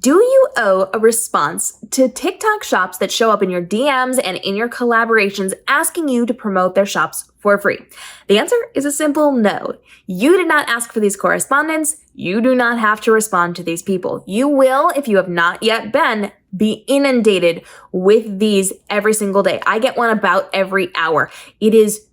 Do you owe a response to TikTok shops that show up in your DMs and in your collaborations asking you to promote their shops for free? The answer is a simple no. You did not ask for these correspondence. You do not have to respond to these people. You will, if you have not yet been, be inundated with these every single day. I get one about every hour. It is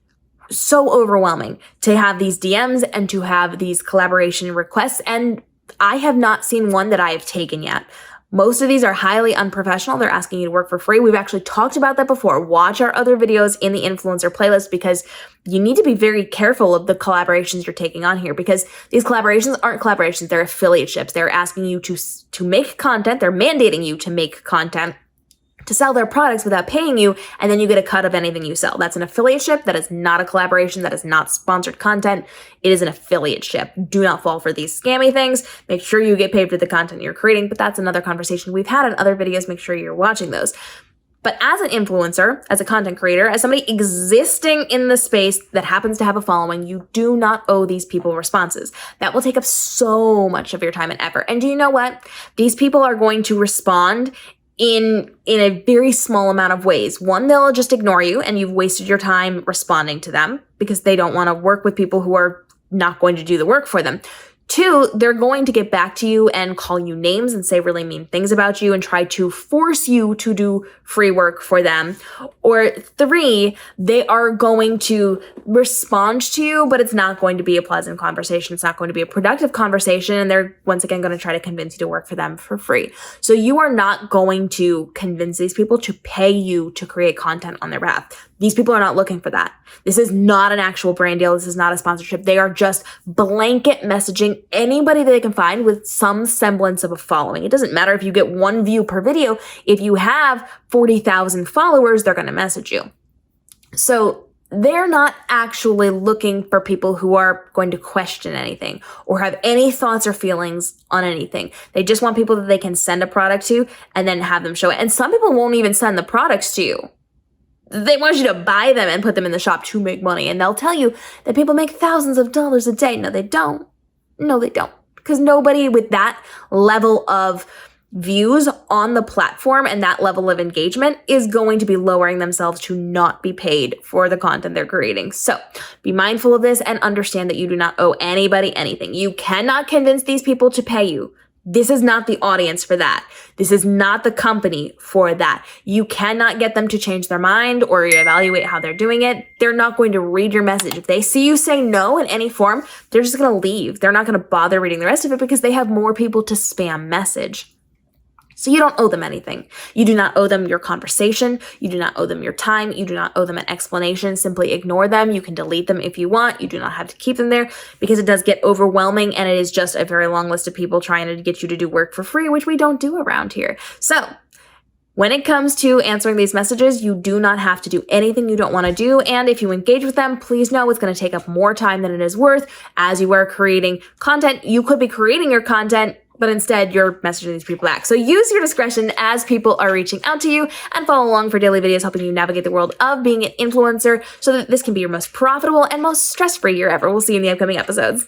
so overwhelming to have these DMs and to have these collaboration requests, and I have not seen one that I have taken yet. Most of these are highly unprofessional. They're asking you to work for free. We've actually talked about that before. Watch our other videos in the influencer playlist because you need to be very careful of the collaborations you're taking on here, because these collaborations aren't collaborations. They're affiliateships. They're asking you to make content. They're mandating you to make content to sell their products without paying you, and then you get a cut of anything you sell. That's an affiliateship. That is not a collaboration. That is not sponsored content. It is an affiliateship. Do not fall for these scammy things. Make sure you get paid for the content you're creating, but that's another conversation we've had in other videos. Make sure you're watching those. But as an influencer, as a content creator, as somebody existing in the space that happens to have a following, you do not owe these people responses. That will take up so much of your time and effort. And do you know what? These people are going to respond in a very small amount of ways. One, they'll just ignore you and you've wasted your time responding to them because they don't want to work with people who are not going to do the work for them. Two, they're going to get back to you and call you names and say really mean things about you and try to force you to do free work for them. Or three, they are going to respond to you, but it's not going to be a pleasant conversation. It's not going to be a productive conversation. And they're once again going to try to convince you to work for them for free. So you are not going to convince these people to pay you to create content on their behalf. These people are not looking for that. This is not an actual brand deal. This is not a sponsorship. They are just blanket messaging anybody that they can find with some semblance of a following. It doesn't matter if you get 1 view per video. If you have 40,000 followers, they're going to message you. So they're not actually looking for people who are going to question anything or have any thoughts or feelings on anything. They just want people that they can send a product to and then have them show it. And some people won't even send the products to you. They want you to buy them and put them in the shop to make money. And they'll tell you that people make thousands of dollars a day. No, they don't. No, they don't. Because nobody with that level of views on the platform and that level of engagement is going to be lowering themselves to not be paid for the content they're creating. So be mindful of this and understand that you do not owe anybody anything. You cannot convince these people to pay you. This is not the audience for that. This is not the company for that. You cannot get them to change their mind or evaluate how they're doing it. They're not going to read your message. If they see you say no in any form, they're just going to leave. They're not going to bother reading the rest of it because they have more people to spam message. So you don't owe them anything. You do not owe them your conversation. You do not owe them your time. You do not owe them an explanation. Simply ignore them. You can delete them if you want. You do not have to keep them there because it does get overwhelming and it is just a very long list of people trying to get you to do work for free, which we don't do around here. So when it comes to answering these messages, you do not have to do anything you don't want to do. And if you engage with them, please know it's going to take up more time than it is worth as you are creating content. You could be creating your content, but instead you're messaging these people back. So use your discretion as people are reaching out to you and follow along for daily videos helping you navigate the world of being an influencer so that this can be your most profitable and most stress-free year ever. We'll see you in the upcoming episodes.